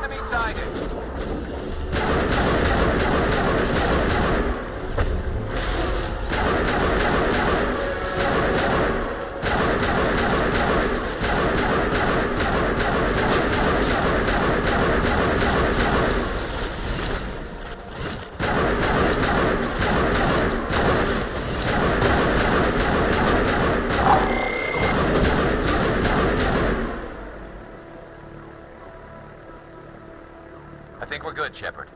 Enemy sighted. I think we're good, Shepard.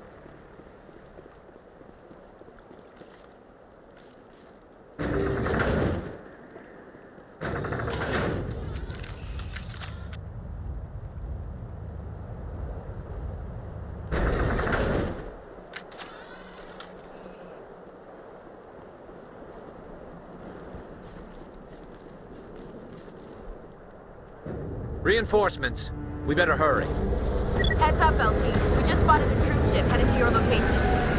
Reinforcements. We better hurry. Heads up, LT. We just spotted a troop ship headed to your location.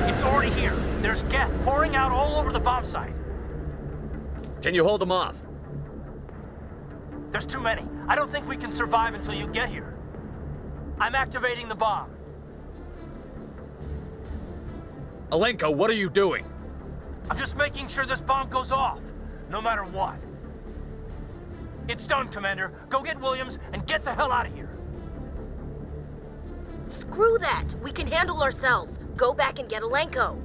It's already here. There's gas pouring out all over the bomb site. Can you hold them off? There's too many. I don't think we can survive until you get here. I'm activating the bomb. Alenko, what are you doing? I'm just making sure this bomb goes off, no matter what. It's done, Commander. Go get Williams and get the hell out of here. Screw that! We can handle ourselves. Go back and get Alenko.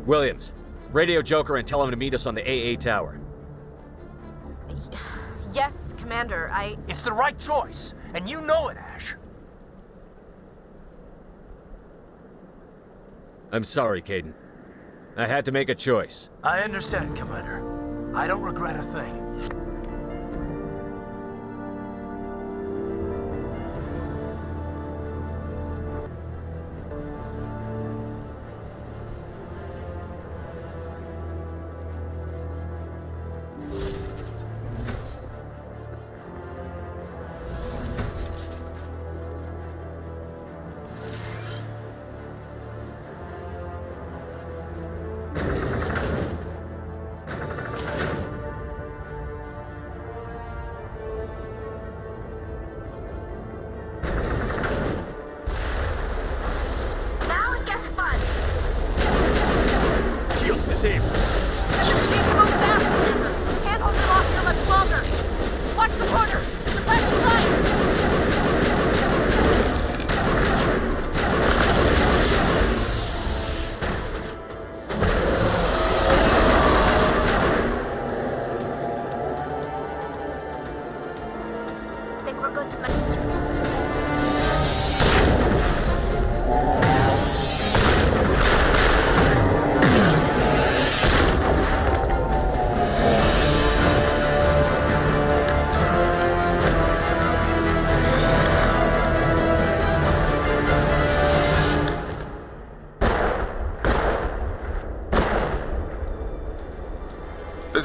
Williams, radio Joker and tell him to meet us on the AA tower. Yes, Commander, It's the right choice, and you know it, Ash. I'm sorry, Caden. I had to make a choice. I understand, Commander. I don't regret a thing. Disabled. we need to move fast, Commander. We can't hold them off here much longer. Watch the corner. We're passing time. I think we're good to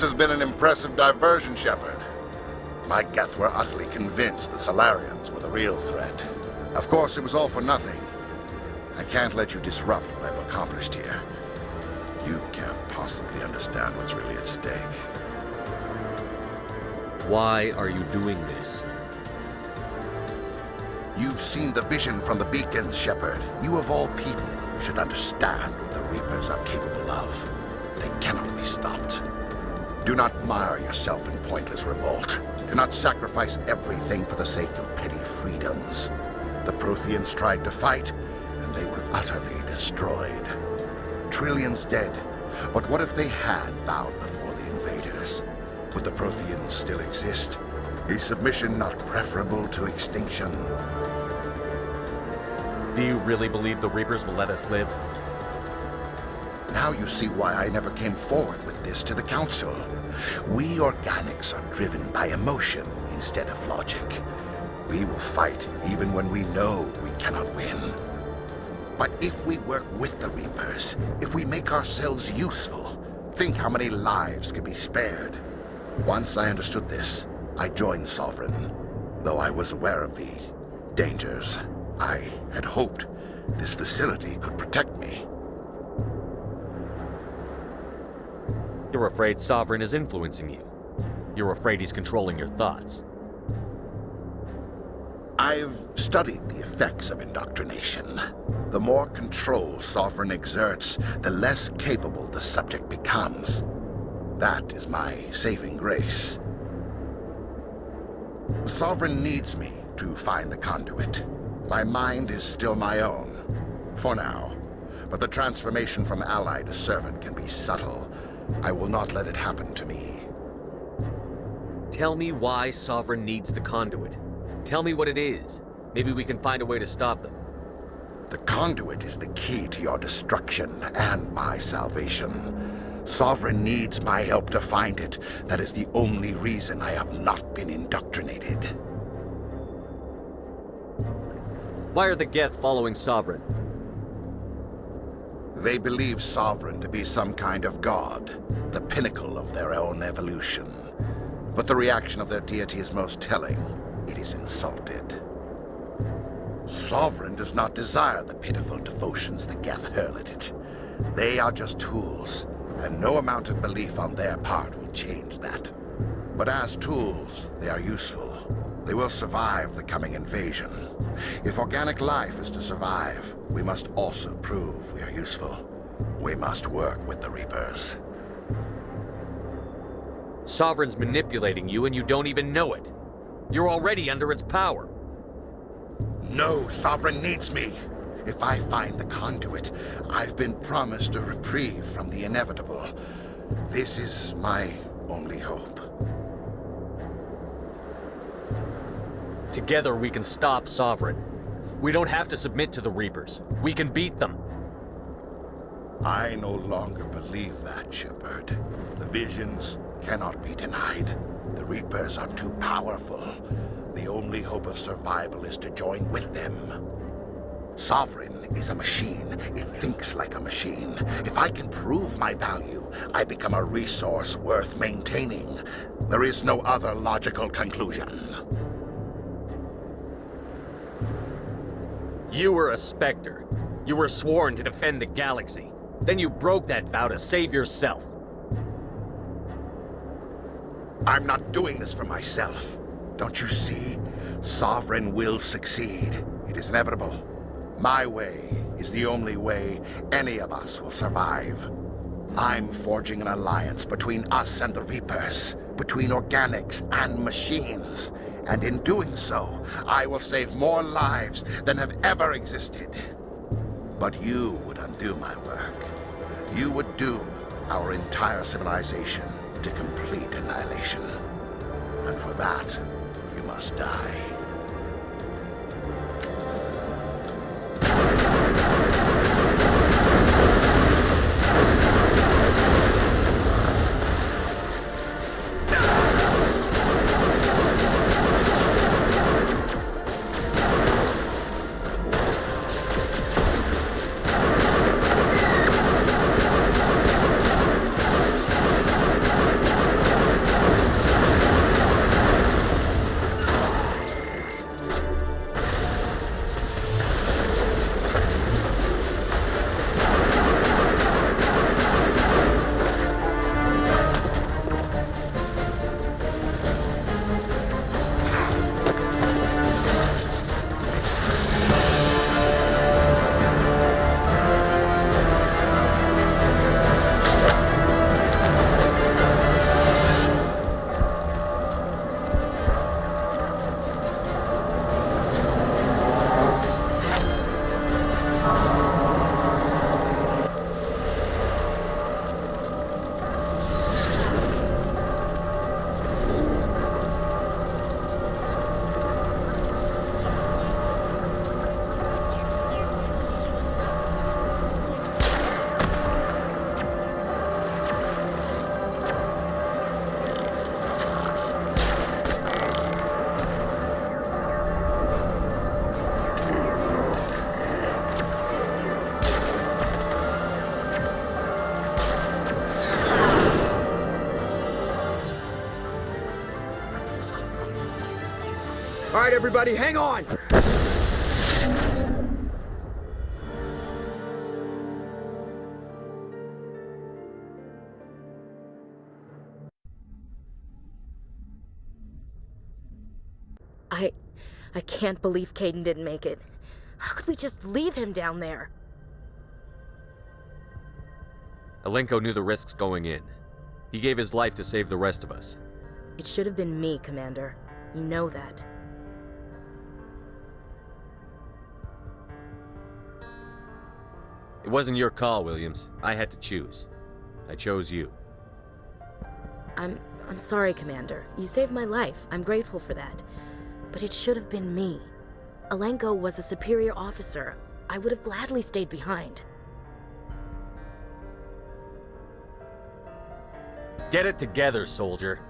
This has been an impressive diversion, Shepard. My Geth were utterly convinced the Solarians were the real threat. Of course, it was all for nothing. I can't let you disrupt what I've accomplished here. You can't possibly understand what's really at stake. Why are you doing this? You've seen the vision from the beacons, Shepard. You of all people should understand what the Reapers are capable of. They cannot be stopped. Do not mire yourself in pointless revolt. Do not sacrifice everything for the sake of petty freedoms. The Protheans tried to fight, and they were utterly destroyed. Trillions dead, but what if they had bowed before the invaders? Would the Protheans still exist? Is submission not preferable to extinction? Do you really believe the Reapers will let us live? Now you see why I never came forward with this to the Council. We organics are driven by emotion instead of logic. We will fight even when we know we cannot win. But if we work with the Reapers, if we make ourselves useful, think how many lives could be spared. Once I understood this, I joined Sovereign, though I was aware of the dangers. I had hoped this facility could protect me. You're afraid Sovereign is influencing you. You're afraid he's controlling your thoughts. I've studied the effects of indoctrination. The more control Sovereign exerts, the less capable the subject becomes. That is my saving grace. Sovereign needs me to find the conduit. My mind is still my own, for now. But the transformation from ally to servant can be subtle. I will not let it happen to me. Tell me why Sovereign needs the conduit. Tell me what it is. Maybe we can find a way to stop them. The conduit is the key to your destruction and my salvation. Sovereign needs my help to find it. That is the only reason I have not been indoctrinated. Why are the Geth following Sovereign? They believe Sovereign to be some kind of god, the pinnacle of their own evolution. But the reaction of their deity is most telling. It is insulted. Sovereign does not desire the pitiful devotions the Geth hurl at it. They are just tools, and no amount of belief on their part will change that. But as tools, they are useful. They will survive the coming invasion. If organic life is to survive, we must also prove we are useful. We must work with the Reapers. Sovereign's manipulating you and you don't even know it. You're already under its power. No, Sovereign needs me. If I find the conduit, I've been promised a reprieve from the inevitable. This is my only hope. Together we can stop Sovereign. We don't have to submit to the Reapers. We can beat them. I no longer believe that, Shepard. The visions cannot be denied. The Reapers are too powerful. The only hope of survival is to join with them. Sovereign is a machine. It thinks like a machine. If I can prove my value, I become a resource worth maintaining. There is no other logical conclusion. You were a Spectre. You were sworn to defend the galaxy. Then you broke that vow to save yourself. I'm not doing this for myself. Don't you see? Sovereign will succeed. It is inevitable. My way is the only way any of us will survive. I'm forging an alliance between us and the Reapers, between organics and machines. And in doing so, I will save more lives than have ever existed. But you would undo my work. You would doom our entire civilization to complete annihilation. And for that, you must die. All right, everybody, hang on! I can't believe Caden didn't make it. How could we just leave him down there? Alenko knew the risks going in. He gave his life to save the rest of us. It should have been me, Commander. You know that. It wasn't your call, Williams. I had to choose. I chose you. I'm sorry, Commander. You saved my life. I'm grateful for that. But it should have been me. Alenko was a superior officer. I would have gladly stayed behind. Get it together, soldier.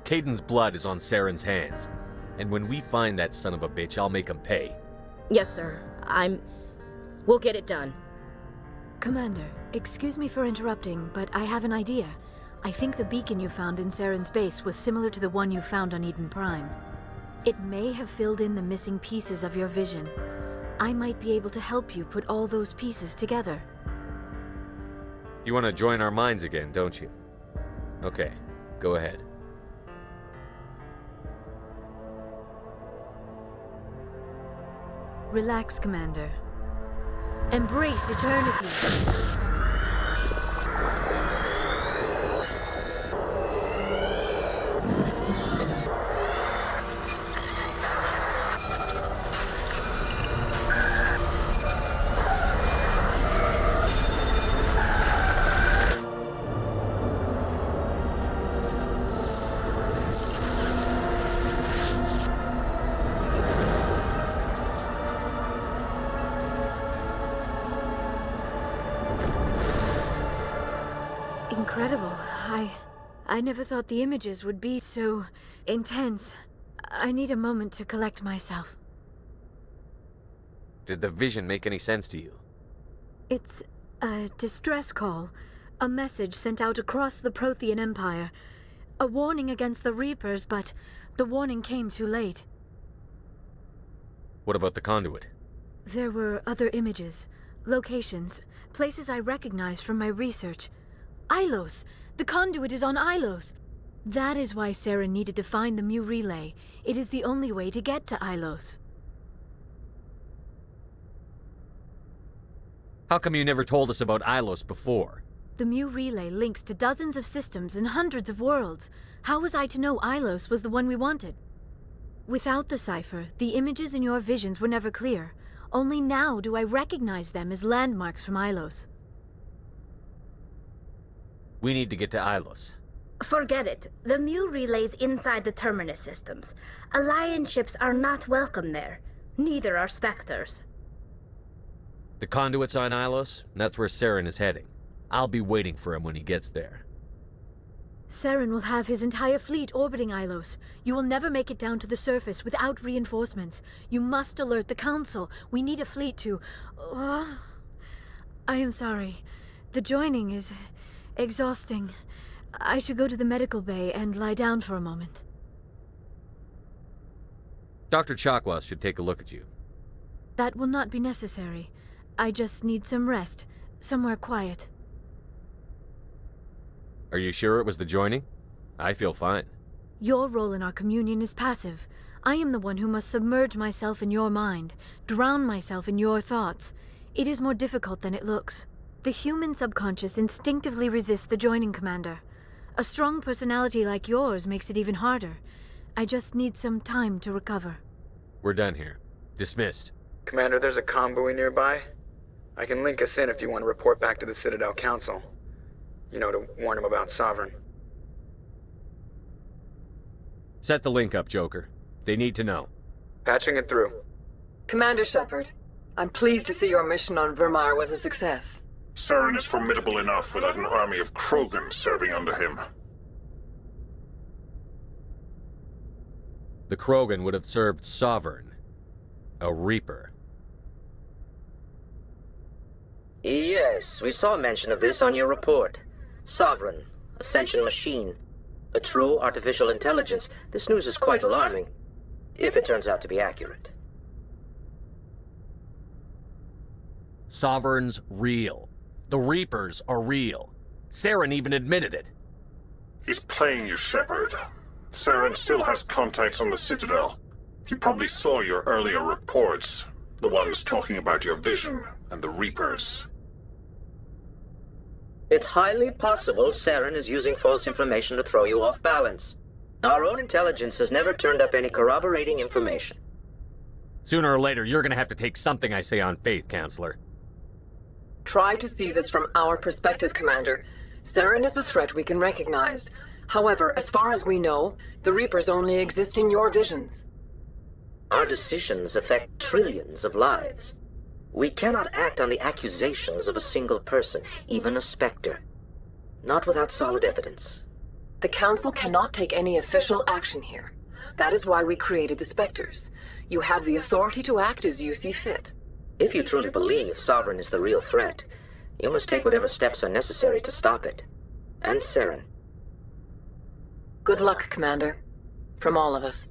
Caden's blood is on Saren's hands. And when we find that son of a bitch, I'll make him pay. Yes, sir. We'll get it done. Commander, excuse me for interrupting, but I have an idea. I think the beacon you found in Saren's base was similar to the one you found on Eden Prime. It may have filled in the missing pieces of your vision. I might be able to help you put all those pieces together. You want to join our minds again, don't you? Okay, go ahead. Relax, Commander. Embrace eternity. Incredible. I never thought the images would be so intense. I need a moment to collect myself. Did the vision make any sense to you? It's a distress call. A message sent out across the Prothean Empire. A warning against the Reapers, but the warning came too late. What about the conduit? There were other images, locations, places I recognized from my research. Ilos! The conduit is on Ilos! That is why Saren needed to find the Mu relay. It is the only way to get to Ilos. How come you never told us about Ilos before? The Mu relay links to dozens of systems and hundreds of worlds. How was I to know Ilos was the one we wanted? Without the cipher, the images in your visions were never clear. Only now do I recognize them as landmarks from Ilos. We need to get to Ilos. Forget it. The Mu relay's inside the Terminus systems. Alliance ships are not welcome there. Neither are Spectres. The conduit's on Ilos, and that's where Saren is heading. I'll be waiting for him when he gets there. Saren will have his entire fleet orbiting Ilos. You will never make it down to the surface without reinforcements. You must alert the Council. We need a fleet to... I am sorry. The joining is exhausting. I should go to the medical bay and lie down for a moment. Dr. Chakwas should take a look at you. That will not be necessary. I just need some rest. Somewhere quiet. Are you sure it was the joining? I feel fine. Your role in our communion is passive. I am the one who must submerge myself in your mind, drown myself in your thoughts. It is more difficult than it looks. The human subconscious instinctively resists the joining, Commander. A strong personality like yours makes it even harder. I just need some time to recover. We're done here. Dismissed. Commander, there's a convoy nearby. I can link us in if you want to report back to the Citadel Council. You know, to warn them about Sovereign. Set the link up, Joker. They need to know. Patching it through. Commander Shepard, I'm pleased to see your mission on Vermar was a success. Saren is formidable enough without an army of Krogan serving under him. The Krogan would have served Sovereign. A Reaper. Yes, we saw mention of this on your report. Sovereign, Ascension machine, a true artificial intelligence. This news is quite alarming, if it turns out to be accurate. Sovereign's real. The Reapers are real. Saren even admitted it. He's playing you, Shepard. Saren still has contacts on the Citadel. He probably saw your earlier reports, the ones talking about your vision and the Reapers. It's highly possible Saren is using false information to throw you off balance. Our own intelligence has never turned up any corroborating information. Sooner or later, you're gonna have to take something I say on faith, Counselor. Try to see this from our perspective, Commander. Saren is a threat we can recognize. However, as far as we know, the Reapers only exist in your visions. Our decisions affect trillions of lives. We cannot act on the accusations of a single person, even a Spectre. Not without solid evidence. The Council cannot take any official action here. That is why we created the Spectres. You have the authority to act as you see fit. If you truly believe Sovereign is the real threat, you must take whatever steps are necessary to stop it. And Saren. Good luck, Commander. From all of us.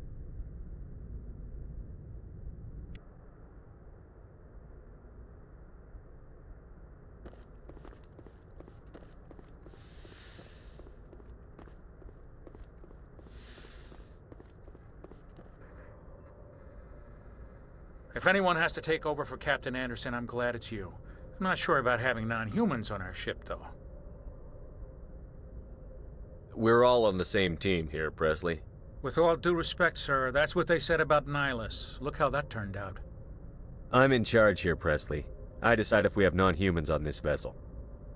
If anyone has to take over for Captain Anderson, I'm glad it's you. I'm not sure about having non-humans on our ship, though. We're all on the same team here, Presley. With all due respect, sir, that's what they said about Nihilus. Look how that turned out. I'm in charge here, Presley. I decide if we have non-humans on this vessel.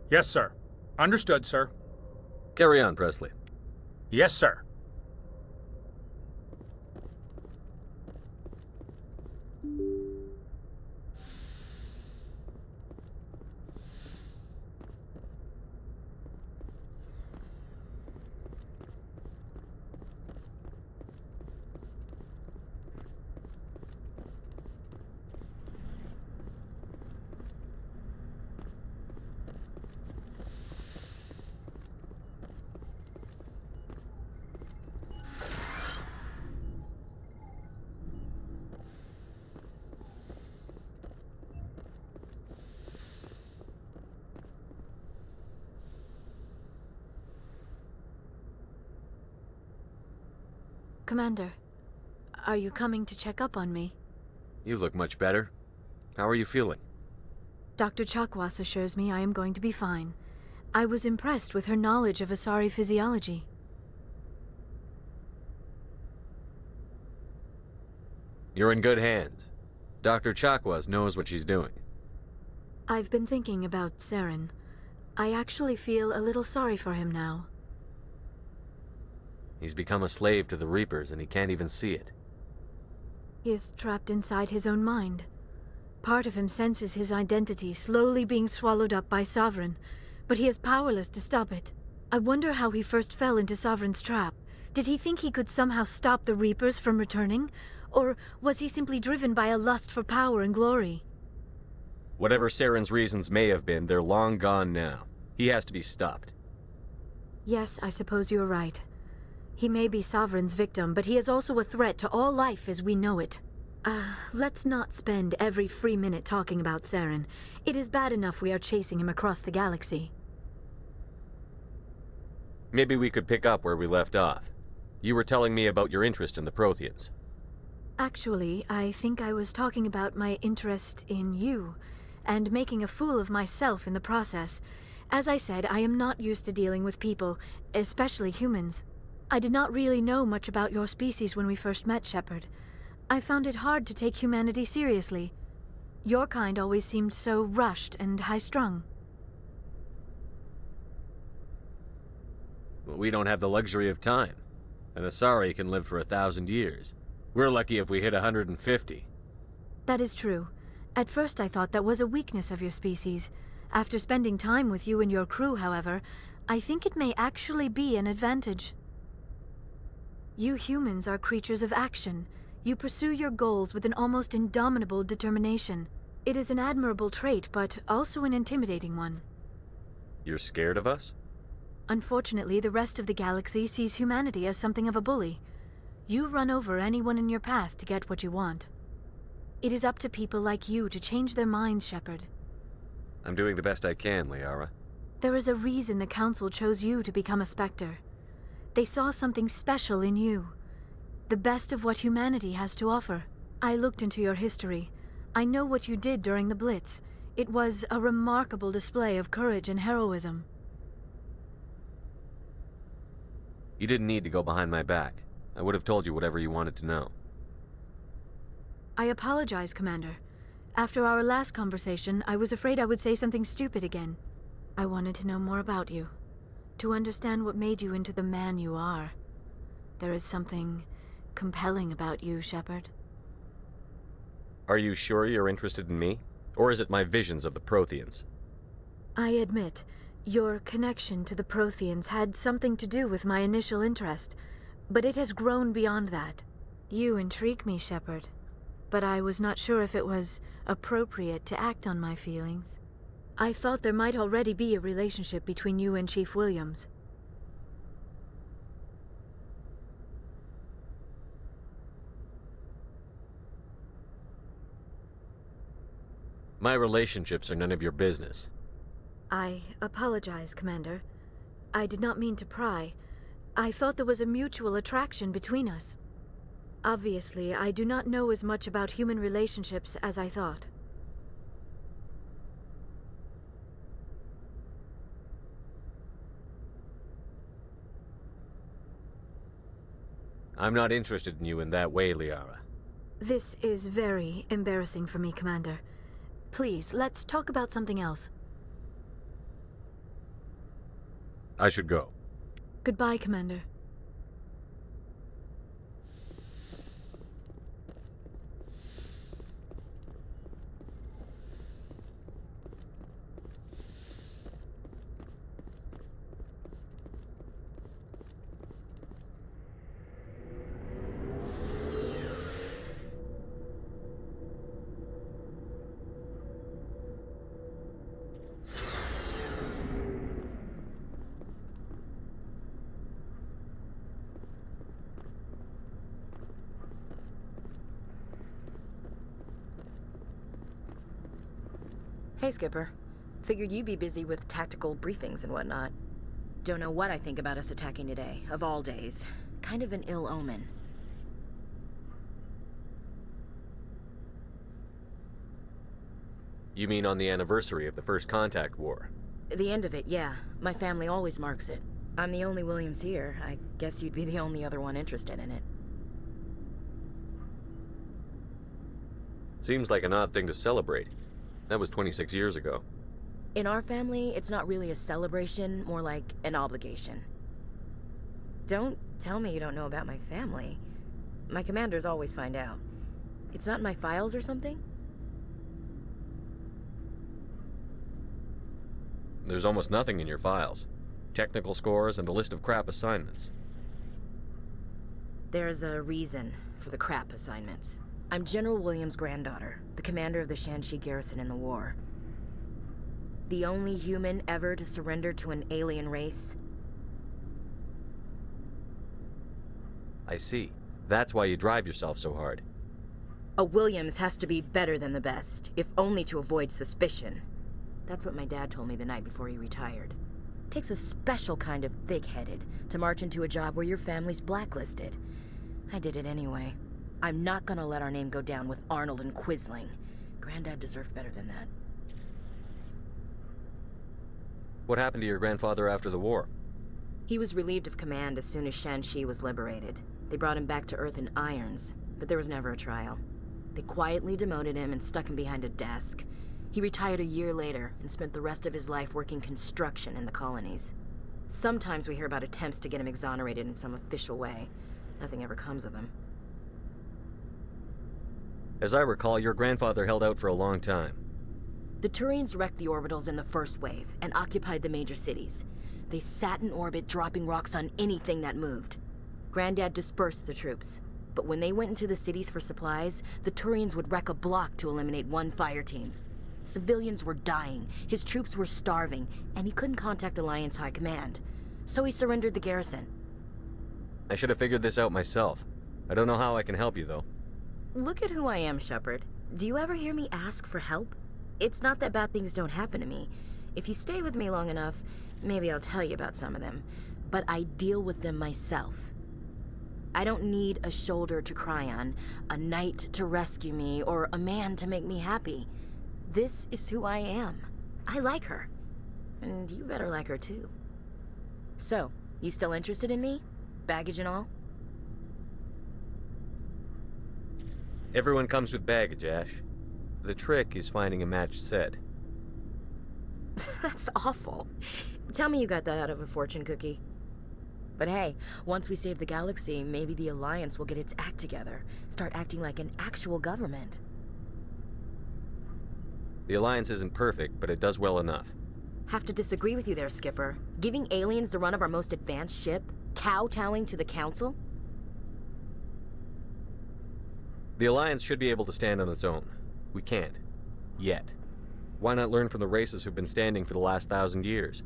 Yes, sir. Understood, sir. Carry on, Presley. Yes, sir. Commander, are you coming to check up on me? You look much better. How are you feeling? Dr. Chakwas assures me I am going to be fine. I was impressed with her knowledge of Asari physiology. You're in good hands. Dr. Chakwas knows what she's doing. I've been thinking about Saren. I actually feel a little sorry for him now. He's become a slave to the Reapers and he can't even see it. He is trapped inside his own mind. Part of him senses his identity slowly being swallowed up by Sovereign, but he is powerless to stop it. I wonder how he first fell into Sovereign's trap. Did he think he could somehow stop the Reapers from returning? Or was he simply driven by a lust for power and glory? Whatever Saren's reasons may have been, they're long gone now. He has to be stopped. Yes, I suppose you're right. He may be Sovereign's victim, but he is also a threat to all life as we know it. Let's not spend every free minute talking about Saren. It is bad enough we are chasing him across the galaxy. Maybe we could pick up where we left off. You were telling me about your interest in the Protheans. Actually, I think I was talking about my interest in you, and making a fool of myself in the process. As I said, I am not used to dealing with people, especially humans. I did not really know much about your species when we first met, Shepard. I found it hard to take humanity seriously. Your kind always seemed so rushed and high-strung. We don't have the luxury of time. An Asari can live for 1,000 years. We're lucky if we hit 150. That is true. At first I thought that was a weakness of your species. After spending time with you and your crew, however, I think it may actually be an advantage. You humans are creatures of action. You pursue your goals with an almost indomitable determination. It is an admirable trait, but also an intimidating one. You're scared of us? Unfortunately, the rest of the galaxy sees humanity as something of a bully. You run over anyone in your path to get what you want. It is up to people like you to change their minds, Shepard. I'm doing the best I can, Liara. There is a reason the Council chose you to become a Spectre. They saw something special in you. The best of what humanity has to offer. I looked into your history. I know what you did during the Blitz. It was a remarkable display of courage and heroism. You didn't need to go behind my back. I would have told you whatever you wanted to know. I apologize, Commander. After our last conversation, I was afraid I would say something stupid again. I wanted to know more about you, to understand what made you into the man you are. There is something compelling about you, Shepard. Are you sure you're interested in me? Or is it my visions of the Protheans? I admit, your connection to the Protheans had something to do with my initial interest, but it has grown beyond that. You intrigue me, Shepard, but I was not sure if it was appropriate to act on my feelings. I thought there might already be a relationship between you and Chief Williams. My relationships are none of your business. I apologize, Commander. I did not mean to pry. I thought there was a mutual attraction between us. Obviously, I do not know as much about human relationships as I thought. I'm not interested in you in that way, Liara. This is very embarrassing for me, Commander. Please, let's talk about something else. I should go. Goodbye, Commander. Hey, Skipper. Figured you'd be busy with tactical briefings and whatnot. Don't know what I think about us attacking today, of all days. Kind of an ill omen. You mean on the anniversary of the First Contact War? The end of it, yeah. My family always marks it. I'm the only Williams here. I guess you'd be the only other one interested in it. Seems like an odd thing to celebrate. That was 26 years ago. In our family, it's not really a celebration, more like an obligation. Don't tell me you don't know about my family. My commanders always find out. It's not in my files or something? There's almost nothing in your files. Technical scores and a list of crap assignments. There's a reason for the crap assignments. I'm General Williams' granddaughter, the commander of the Shanxi garrison in the war. The only human ever to surrender to an alien race. I see. That's why you drive yourself so hard. A Williams has to be better than the best, if only to avoid suspicion. That's what my dad told me the night before he retired. Takes a special kind of thick-headed to march into a job where your family's blacklisted. I did it anyway. I'm not gonna let our name go down with Arnold and Quisling. Granddad deserved better than that. What happened to your grandfather after the war? He was relieved of command as soon as Shanxi was liberated. They brought him back to Earth in irons, but there was never a trial. They quietly demoted him and stuck him behind a desk. He retired a year later and spent the rest of his life working construction in the colonies. Sometimes we hear about attempts to get him exonerated in some official way. Nothing ever comes of them. As I recall, your grandfather held out for a long time. The Turians wrecked the orbitals in the first wave and occupied the major cities. They sat in orbit, dropping rocks on anything that moved. Granddad dispersed the troops, but when they went into the cities for supplies, the Turians would wreck a block to eliminate one fire team. Civilians were dying, his troops were starving, and he couldn't contact Alliance High Command. So he surrendered the garrison. I should have figured this out myself. I don't know how I can help you, though. Look at who I am, Shepard. Do you ever hear me ask for help? It's not that bad things don't happen to me. If you stay with me long enough, maybe I'll tell you about some of them. But I deal with them myself. I don't need a shoulder to cry on, a knight to rescue me, or a man to make me happy. This is who I am. I like her. And you better like her too. So, you still interested in me? Baggage and all? Everyone comes with baggage, Ash. The trick is finding a matched set. That's awful. Tell me you got that out of a fortune cookie. But hey, once we save the galaxy, maybe the Alliance will get its act together. Start acting like an actual government. The Alliance isn't perfect, but it does well enough. Have to disagree with you there, Skipper. Giving aliens the run of our most advanced ship? Kowtowing to the Council? The Alliance should be able to stand on its own. We can't. Yet. Why not learn from the races who've been standing for the last 1,000 years?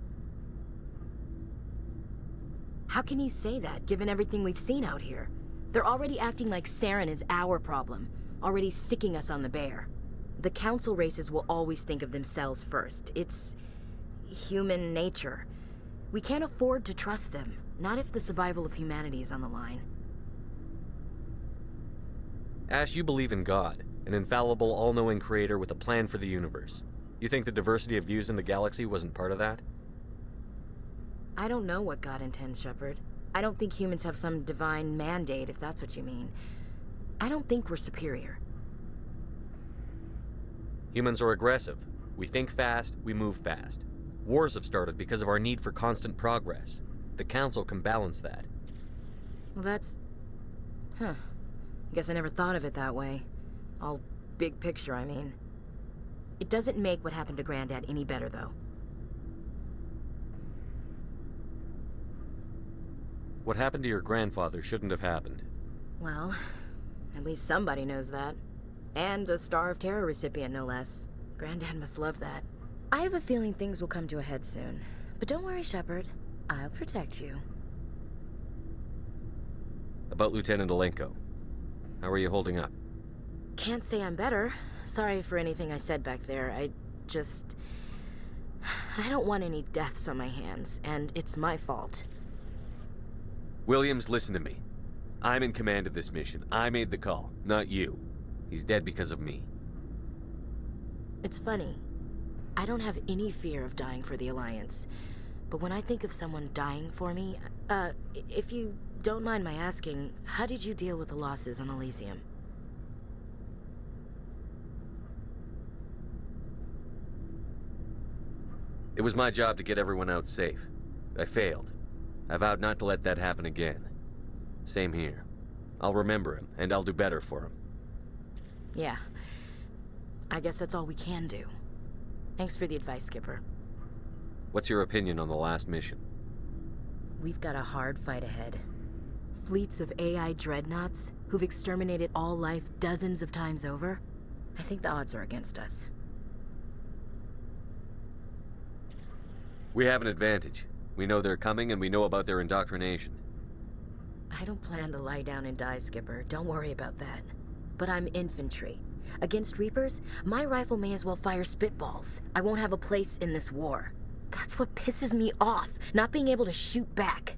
How can you say that, given everything we've seen out here? They're already acting like Saren is our problem, already sticking us on the bear. The Council races will always think of themselves first. It's human nature. We can't afford to trust them, not if the survival of humanity is on the line. Ash, you believe in God, an infallible, all-knowing creator with a plan for the universe. You think the diversity of views in the galaxy wasn't part of that? I don't know what God intends, Shepard. I don't think humans have some divine mandate, if that's what you mean. I don't think we're superior. Humans are aggressive. We think fast, we move fast. Wars have started because of our need for constant progress. The Council can balance that. Well, that's... Huh. Guess I never thought of it that way. All big picture, I mean. It doesn't make what happened to Granddad any better, though. What happened to your grandfather shouldn't have happened. Well, at least somebody knows that. And a Star of Terror recipient, no less. Granddad must love that. I have a feeling things will come to a head soon. But don't worry, Shepard. I'll protect you. About Lieutenant Alenko. How are you holding up? Can't say I'm better. Sorry for anything I said back there. I don't want any deaths on my hands, and it's my fault. Williams, listen to me. I'm in command of this mission. I made the call, not you. He's dead because of me. It's funny. I don't have any fear of dying for the Alliance. But when I think of someone dying for me, if you don't mind my asking, how did you deal with the losses on Elysium? It was my job to get everyone out safe. I failed. I vowed not to let that happen again. Same here. I'll remember him, and I'll do better for him. Yeah. I guess that's all we can do. Thanks for the advice, Skipper. What's your opinion on the last mission? We've got a hard fight ahead. Fleets of AI dreadnoughts who've exterminated all life dozens of times over. I think the odds are against us. We have an advantage. We know they're coming, and we know about their indoctrination. I don't plan to lie down and die, Skipper. Don't worry about that. But I'm infantry. Against Reapers, my rifle may as well fire spitballs. I won't have a place in this war. That's what pisses me off, not being able to shoot back.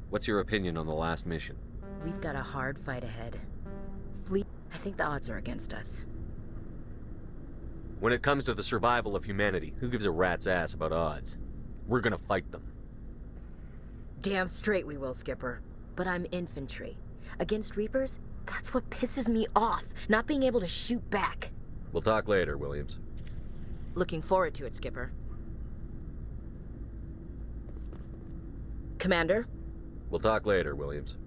What's your opinion on the last mission? We've got a hard fight ahead. I think the odds are against us. When it comes to the survival of humanity, who gives a rat's ass about odds? We're gonna fight them. Damn straight we will, Skipper. But I'm infantry. Against Reapers, that's what pisses me off, not being able to shoot back. We'll talk later, Williams. Looking forward to it, Skipper. Commander? We'll talk later, Williams.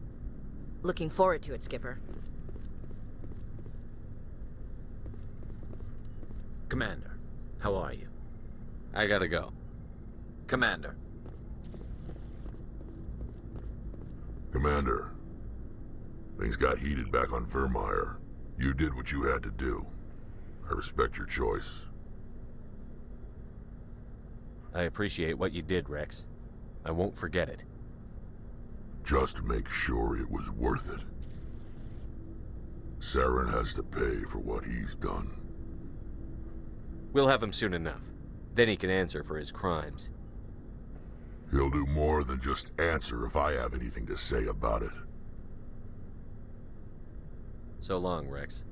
Looking forward to it, Skipper. Commander, how are you? I gotta go. Commander. Commander, things got heated back on Vermeer. You did what you had to do. I respect your choice. I appreciate what you did, Rex. I won't forget it. Just make sure it was worth it. Saren has to pay for what he's done. We'll have him soon enough. Then he can answer for his crimes. He'll do more than just answer if I have anything to say about it. So long, Rex.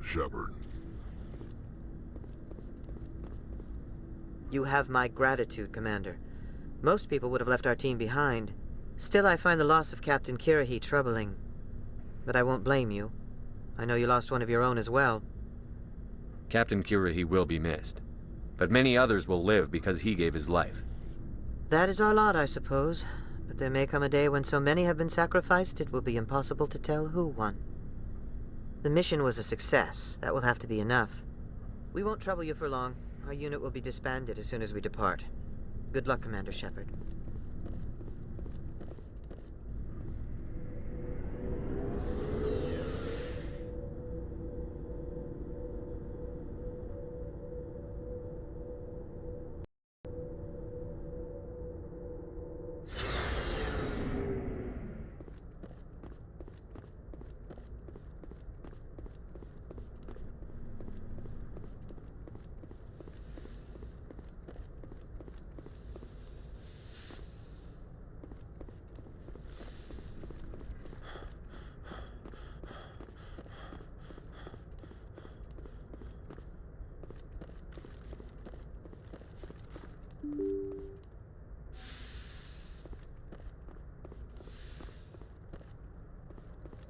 Shepard. You have my gratitude, Commander. Most people would have left our team behind. Still, I find the loss of Captain Kirahi troubling. But I won't blame you. I know you lost one of your own as well. Captain Kirahi will be missed. But many others will live because he gave his life. That is our lot, I suppose. But there may come a day when so many have been sacrificed, it will be impossible to tell who won. The mission was a success. That will have to be enough. We won't trouble you for long. Our unit will be disbanded as soon as we depart. Good luck, Commander Shepard.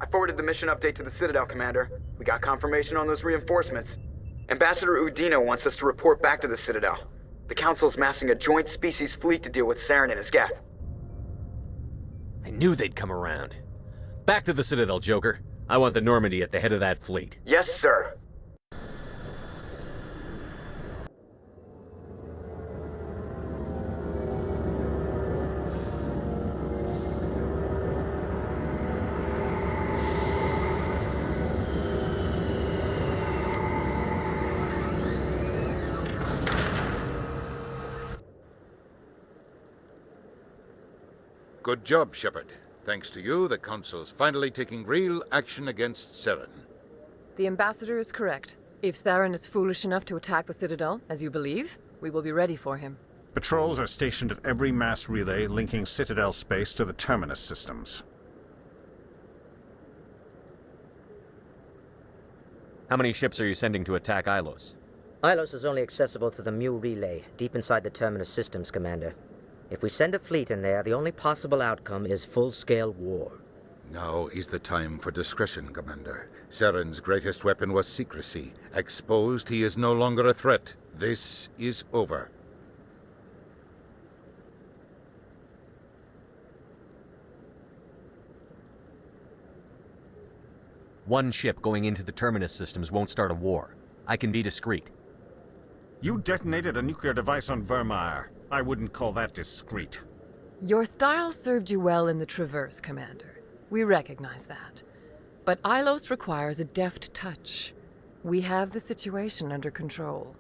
I forwarded the mission update to the Citadel, Commander. We got confirmation on those reinforcements. Ambassador Udina wants us to report back to the Citadel. The Council's massing a joint species fleet to deal with Saren and his Geth. I knew they'd come around. Back to the Citadel, Joker. I want the Normandy at the head of that fleet. Yes, sir. Good job, Shepard. Thanks to you, the Council's finally taking real action against Saren. The Ambassador is correct. If Saren is foolish enough to attack the Citadel, as you believe, we will be ready for him. Patrols are stationed at every mass relay linking Citadel space to the Terminus systems. How many ships are you sending to attack Ilos? Ilos is only accessible to the Mu relay, deep inside the Terminus systems, Commander. If we send a fleet in there, the only possible outcome is full-scale war. Now is the time for discretion, Commander. Saren's greatest weapon was secrecy. Exposed, he is no longer a threat. This is over. One ship going into the Terminus systems won't start a war. I can be discreet. You detonated a nuclear device on Vermeer. I wouldn't call that discreet. Your style served you well in the Traverse, Commander. We recognize that. But Ilos requires a deft touch. We have the situation under control.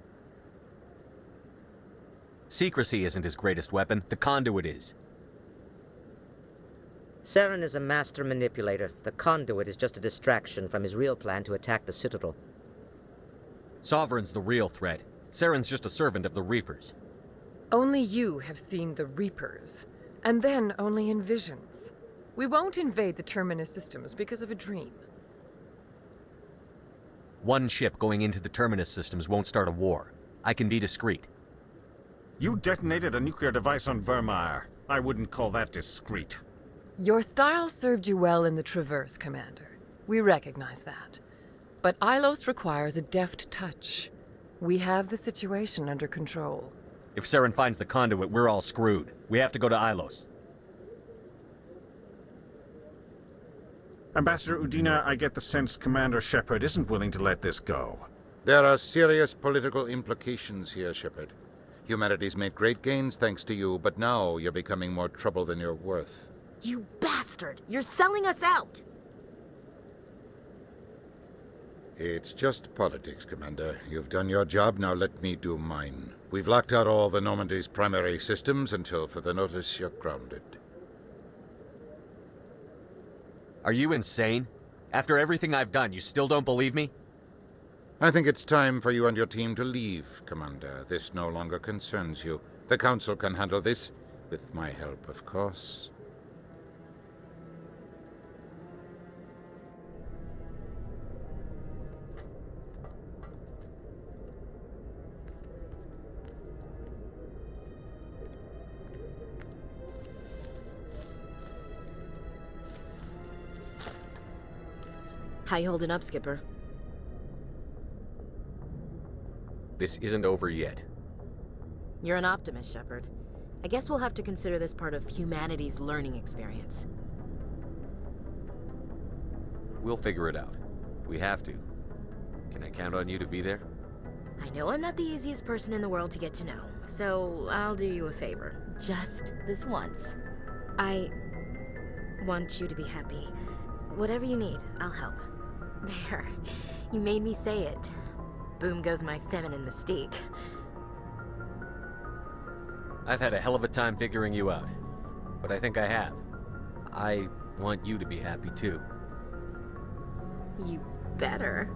Secrecy isn't his greatest weapon. The conduit is. Saren is a master manipulator. The conduit is just a distraction from his real plan to attack the Citadel. Sovereign's the real threat. Saren's just a servant of the Reapers. Only you have seen the Reapers, and then only in visions. We won't invade the Terminus systems because of a dream. One ship going into the Terminus systems won't start a war. I can be discreet. You detonated a nuclear device on Vermeer. I wouldn't call that discreet. Your style served you well in the Traverse, Commander. We recognize that. But Ilos requires a deft touch. We have the situation under control. If Saren finds the conduit, we're all screwed. We have to go to Ilos. Ambassador Udina, I get the sense Commander Shepard isn't willing to let this go. There are serious political implications here, Shepard. Humanity's made great gains thanks to you, but now you're becoming more trouble than you're worth. You bastard! You're selling us out! It's just politics, Commander. You've done your job, now let me do mine. We've locked out all the Normandy's primary systems until further notice you're grounded. Are you insane? After everything I've done, you still don't believe me? I think it's time for you and your team to leave, Commander. This no longer concerns you. The Council can handle this, with my help, of course. How you holding up, Skipper? This isn't over yet. You're an optimist, Shepard. I guess we'll have to consider this part of humanity's learning experience. We'll figure it out. We have to. Can I count on you to be there? I know I'm not the easiest person in the world to get to know, so I'll do you a favor. Just this once. I want you to be happy. Whatever you need, I'll help. There. You made me say it. Boom goes my feminine mystique. I've had a hell of a time figuring you out, but I think I have. I want you to be happy too. You better.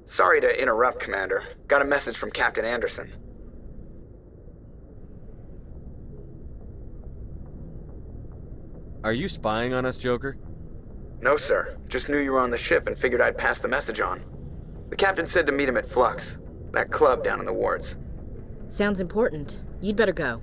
Sorry to interrupt, Commander. Got a message from Captain Anderson. Are you spying on us, Joker? No, sir. Just knew you were on the ship and figured I'd pass the message on. The captain said to meet him at Flux, that club down in the wards. Sounds important. You'd better go.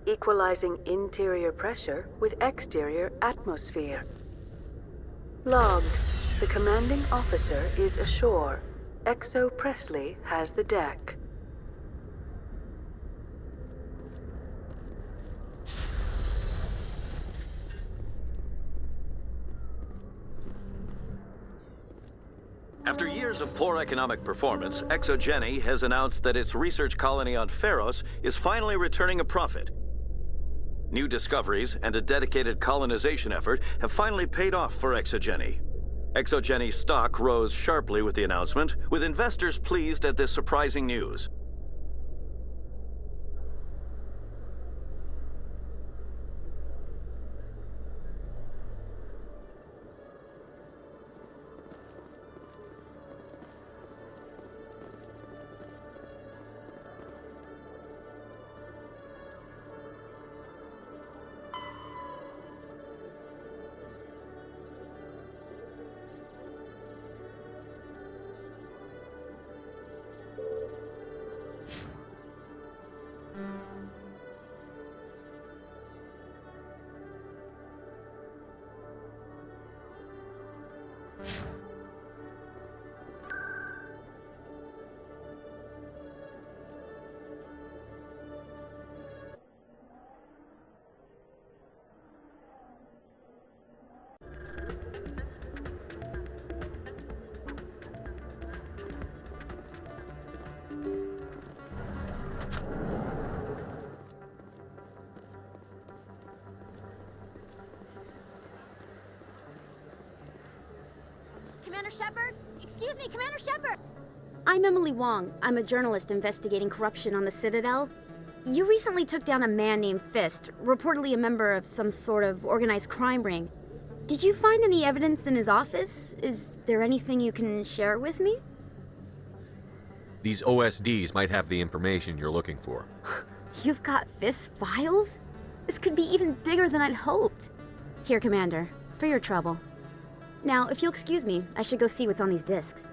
Equalizing interior pressure with exterior atmosphere. Logged. The commanding officer is ashore. Exo Presley has the deck. After years of poor economic performance, ExoGeni has announced that its research colony on Pharos is finally returning a profit. New discoveries and a dedicated colonization effort have finally paid off for ExoGeni. ExoGeni's stock rose sharply with the announcement, with investors pleased at this surprising news. Commander Shepard? Excuse me, Commander Shepard! I'm Emily Wong. I'm a journalist investigating corruption on the Citadel. You recently took down a man named Fist, reportedly a member of some sort of organized crime ring. Did you find any evidence in his office? Is there anything you can share with me? These OSDs might have the information you're looking for. You've got Fist's files? This could be even bigger than I'd hoped. Here, Commander, for your trouble. Now, if you'll excuse me, I should go see what's on these discs.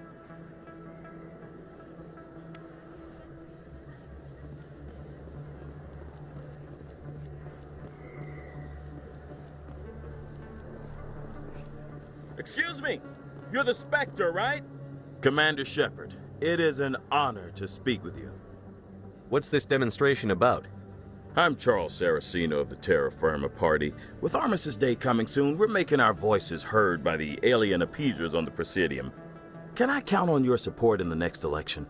Excuse me, you're the Spectre, right? Commander Shepard, it is an honor to speak with you. What's this demonstration about? I'm Charles Saraceno of the Terra Firma Party. With Armistice Day coming soon, we're making our voices heard by the alien appeasers on the Presidium. Can I count on your support in the next election?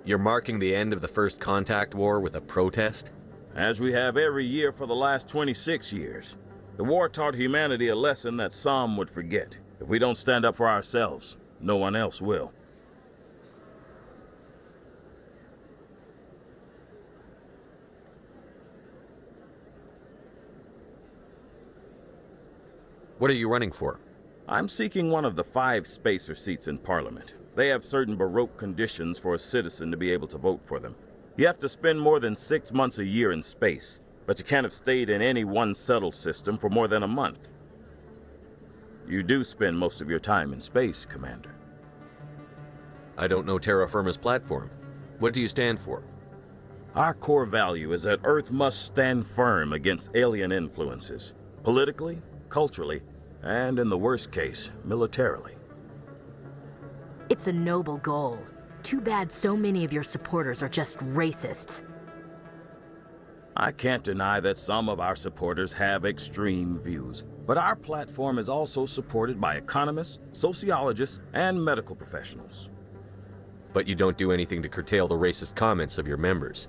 You're marking the end of the First Contact War with a protest? As we have every year for the last 26 years. The war taught humanity a lesson that some would forget. If we don't stand up for ourselves, no one else will. What are you running for? I'm seeking one of the 5 spacer seats in Parliament. They have certain Baroque conditions for a citizen to be able to vote for them. You have to spend more than 6 months a year in space, but you can't have stayed in any one settled system for more than a month. You do spend most of your time in space, Commander. I don't know terra firma's platform. What do you stand for? Our core value is that Earth must stand firm against alien influences, politically, culturally, and in the worst case, militarily. It's a noble goal. Too bad so many of your supporters are just racists. I can't deny that some of our supporters have extreme views, but our platform is also supported by economists, sociologists, and medical professionals. But you don't do anything to curtail the racist comments of your members.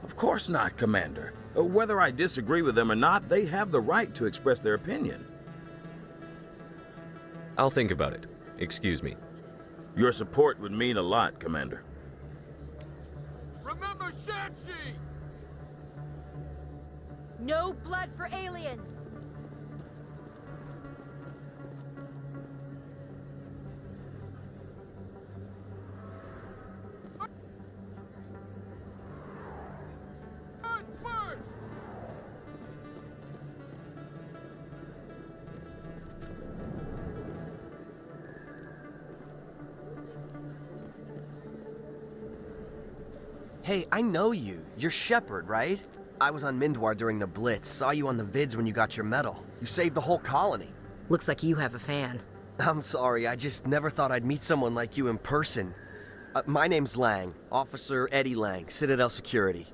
Of course not, Commander. Whether I disagree with them or not, they have the right to express their opinion. I'll think about it. Excuse me. Your support would mean a lot, Commander. Remember Shanxi! No blood for aliens! Hey, I know you. You're Shepard, right? I was on Mindwar during the Blitz, saw you on the vids when you got your medal. You saved the whole colony. Looks like you have a fan. I'm sorry, I just never thought I'd meet someone like you in person. My name's Lang, Officer Eddie Lang, Citadel Security.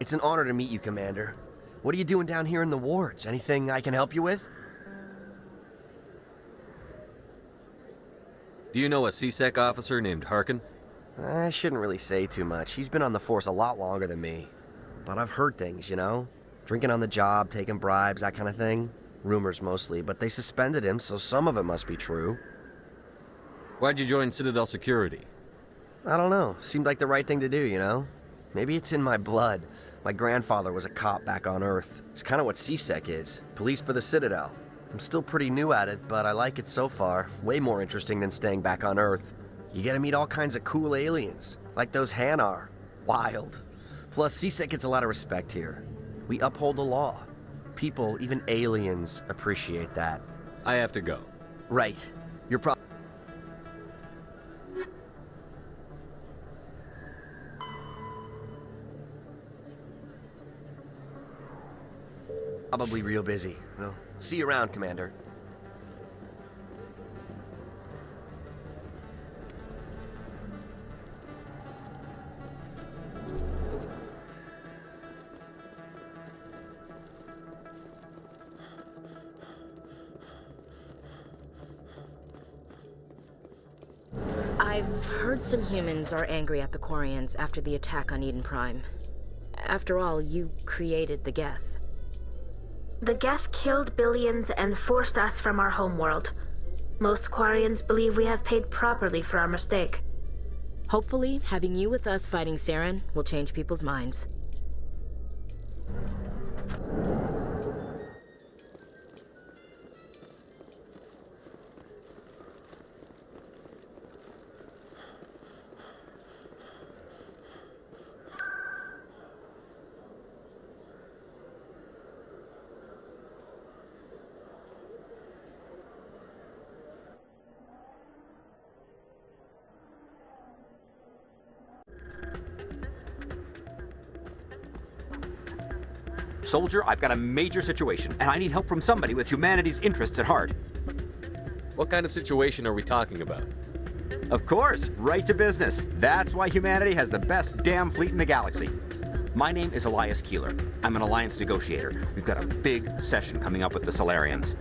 It's an honor to meet you, Commander. What are you doing down here in the wards? Anything I can help you with? Do you know a CSEC officer named Harkin? I shouldn't really say too much. He's been on the force a lot longer than me. But I've heard things, you know? Drinking on the job, taking bribes, that kind of thing. Rumors mostly, but they suspended him, so some of it must be true. Why'd you join Citadel Security? I don't know. Seemed like the right thing to do, you know? Maybe it's in my blood. My grandfather was a cop back on Earth. It's kind of what CSEC is. Police for the Citadel. I'm still pretty new at it, but I like it so far. Way more interesting than staying back on Earth. You get to meet all kinds of cool aliens, like those Hanar. Wild. Plus, CSEC gets a lot of respect here. We uphold the law. People, even aliens, appreciate that. I have to go. Right. You're probably real busy. Well, see you around, Commander. I've heard some humans are angry at the Quarians after the attack on Eden Prime. After all, you created the Geth. The Geth killed billions and forced us from our homeworld. Most Quarians believe we have paid properly for our mistake. Hopefully, having you with us fighting Saren will change people's minds. Soldier, I've got a major situation, and I need help from somebody with humanity's interests at heart. What kind of situation are we talking about? Of course, right to business. That's why humanity has the best damn fleet in the galaxy. My name is Elias Keeler. I'm an Alliance negotiator. We've got a big session coming up with the Solarians.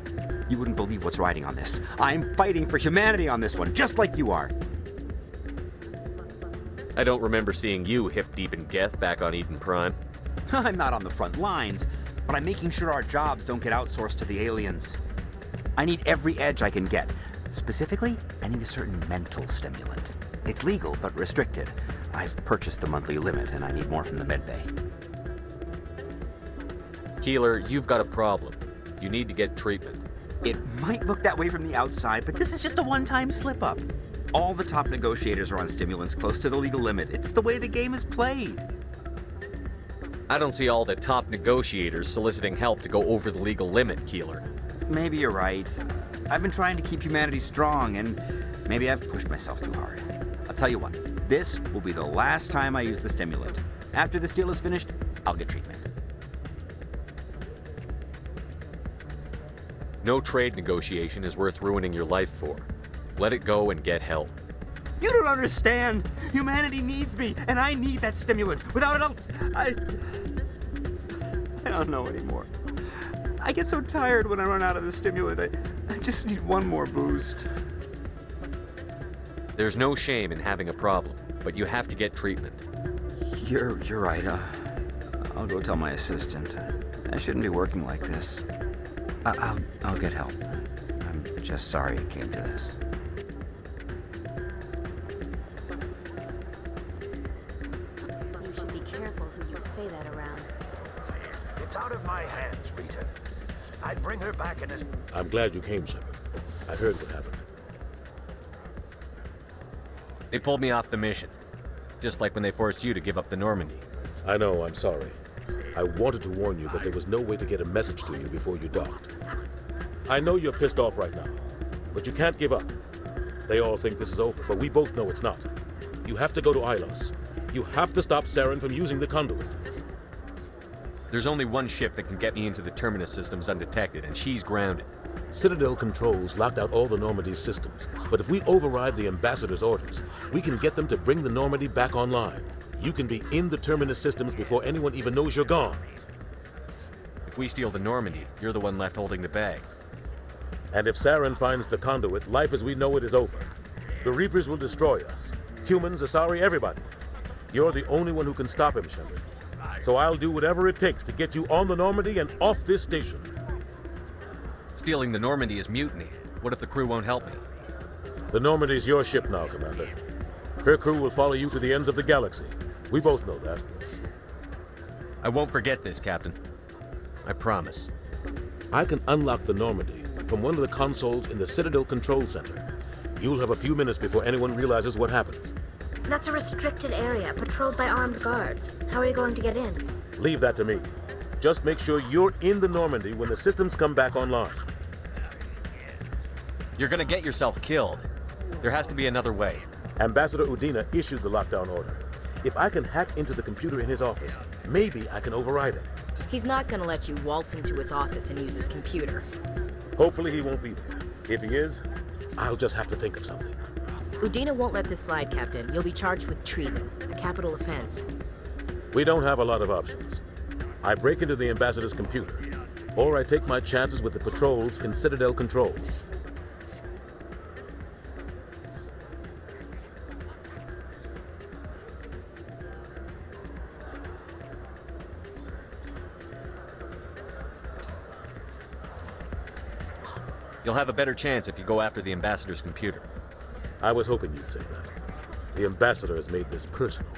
You wouldn't believe what's riding on this. I'm fighting for humanity on this one, just like you are. I don't remember seeing you hip-deep in Geth back on Eden Prime. I'm not on the front lines, but I'm making sure our jobs don't get outsourced to the aliens. I need every edge I can get. Specifically, I need a certain mental stimulant. It's legal, but restricted. I've purchased the monthly limit, and I need more from the medbay. Keeler, you've got a problem. You need to get treatment. It might look that way from the outside, but this is just a one-time slip-up. All the top negotiators are on stimulants close to the legal limit. It's the way the game is played. I don't see all the top negotiators soliciting help to go over the legal limit, Keeler. Maybe you're right. I've been trying to keep humanity strong, and maybe I've pushed myself too hard. I'll tell you what, this will be the last time I use the stimulant. After this deal is finished, I'll get treatment. No trade negotiation is worth ruining your life for. Let it go and get help. You don't understand. Humanity needs me, and I need that stimulant. Without it, I don't know anymore. I get so tired when I run out of the stimulant. I just need one more boost. There's no shame in having a problem, but you have to get treatment. You're right. I'll go tell my assistant. I shouldn't be working like this. I'll get help. I'm just sorry it came to this. You should be careful who you say that around. It's out of my hands, Rita. I'd bring her back in a... I'm glad you came, Shepard. I heard what happened. They pulled me off the mission. Just like when they forced you to give up the Normandy. I know, I'm sorry. I wanted to warn you, but there was no way to get a message to you before you docked. I know you're pissed off right now, but you can't give up. They all think this is over, but we both know it's not. You have to go to Ilos. You have to stop Saren from using the conduit. There's only one ship that can get me into the Terminus systems undetected, and she's grounded. Citadel controls locked out all the Normandy's systems, but if we override the Ambassador's orders, we can get them to bring the Normandy back online. You can be in the Terminus systems before anyone even knows you're gone. If we steal the Normandy, you're the one left holding the bag. And if Saren finds the conduit, life as we know it is over. The Reapers will destroy us. Humans, Asari, everybody. You're the only one who can stop him, Shepard. So I'll do whatever it takes to get you on the Normandy and off this station. Stealing the Normandy is mutiny. What if the crew won't help me? The Normandy's your ship now, Commander. Her crew will follow you to the ends of the galaxy. We both know that. I won't forget this, Captain. I promise. I can unlock the Normandy from one of the consoles in the Citadel Control Center. You'll have a few minutes before anyone realizes what happened. That's a restricted area, patrolled by armed guards. How are you going to get in? Leave that to me. Just make sure you're in the Normandy when the systems come back online. You're gonna get yourself killed. There has to be another way. Ambassador Udina issued the lockdown order. If I can hack into the computer in his office, maybe I can override it. He's not gonna let you waltz into his office and use his computer. Hopefully he won't be there. If he is, I'll just have to think of something. Udina won't let this slide, Captain. You'll be charged with treason, a capital offense. We don't have a lot of options. I break into the Ambassador's computer, or I take my chances with the patrols in Citadel Control. You'll have a better chance if you go after the Ambassador's computer. I was hoping you'd say that. The Ambassador has made this personal.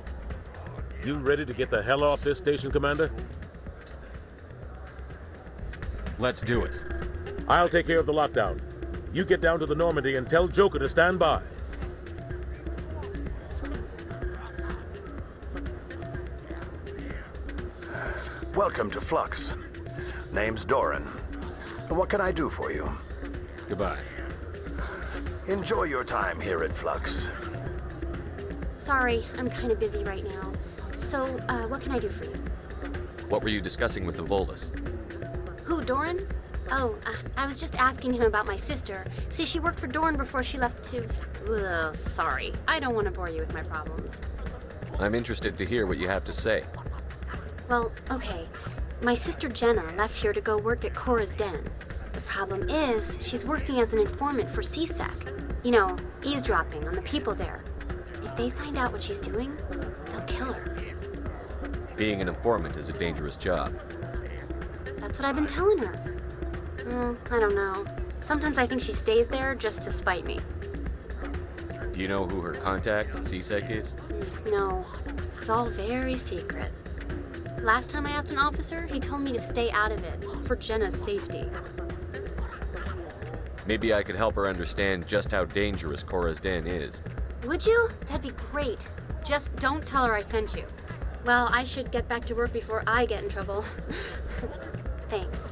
You ready to get the hell off this station, Commander? Let's do it. I'll take care of the lockdown. You get down to the Normandy and tell Joker to stand by. Welcome to Flux. Name's Doran. What can I do for you? Goodbye. Enjoy your time here at Flux. Sorry, I'm kind of busy right now. So, what can I do for you? What were you discussing with the Volus? Who, Doran? Oh, I was just asking him about my sister. See, she worked for Doran before she left to... Ugh, sorry. I don't want to bore you with my problems. I'm interested to hear what you have to say. Well, okay. My sister Jenna left here to go work at Cora's Den. The problem is, she's working as an informant for CSEC. You know, eavesdropping on the people there. If they find out what she's doing, they'll kill her. Being an informant is a dangerous job. That's what I've been telling her. I don't know. Sometimes I think she stays there just to spite me. Do you know who her contact at CSEC is? No, it's all very secret. Last time I asked an officer, he told me to stay out of it, for Jenna's safety. Maybe I could help her understand just how dangerous Cora's Den is. Would you? That'd be great. Just don't tell her I sent you. Well, I should get back to work before I get in trouble. Thanks.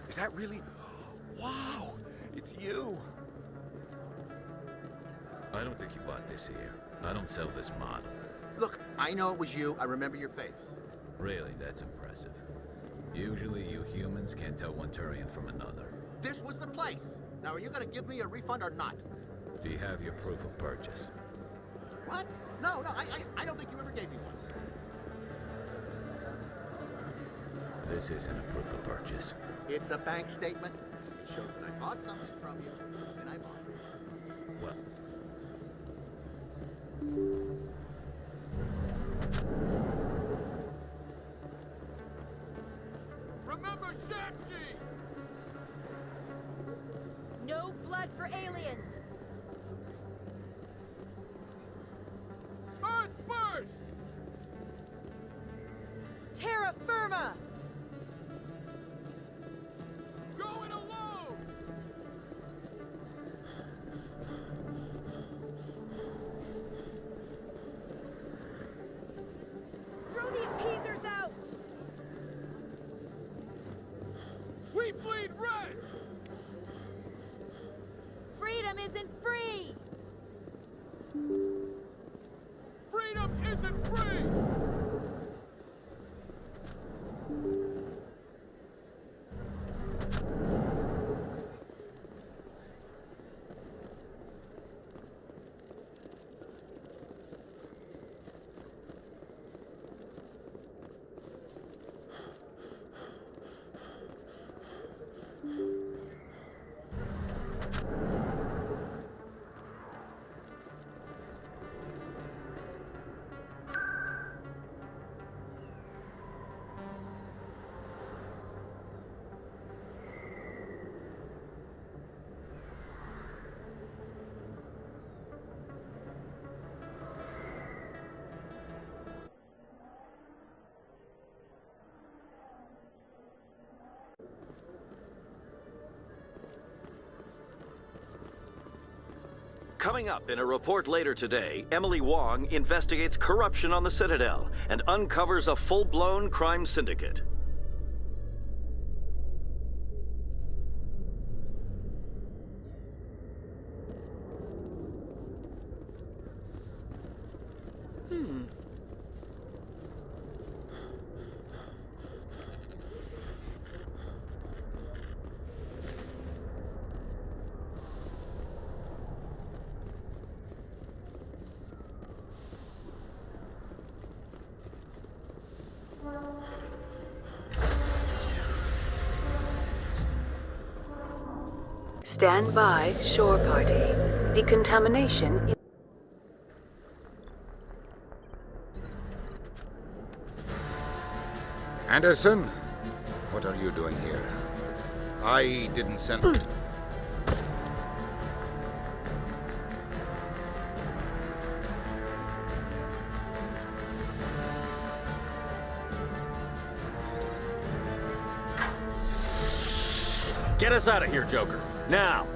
Is that really? Wow! It's you! I don't think you bought this here. I don't sell this model. Look, I know it was you. I remember your face. Really, that's impressive. Usually you humans can't tell one Turian from another. This was the place. Now, are you gonna give me a refund or not? Do you have your proof of purchase? What? No, I don't think you ever gave me one. This isn't a proof of purchase. It's a bank statement. It shows that I bought something from you, and I bought it. Well. Remember Shang-Chi! No blood for aliens! Earth first! Terra firma! Going alone! Throw the appeasers out! We bleed red! Freedom isn't free! Freedom isn't free! Coming up in a report later today, Emily Wong investigates corruption on the Citadel and uncovers a full-blown crime syndicate. Stand by, shore party. Decontamination. Anderson, what are you doing here? I didn't send... Get us out of here, Joker. Now!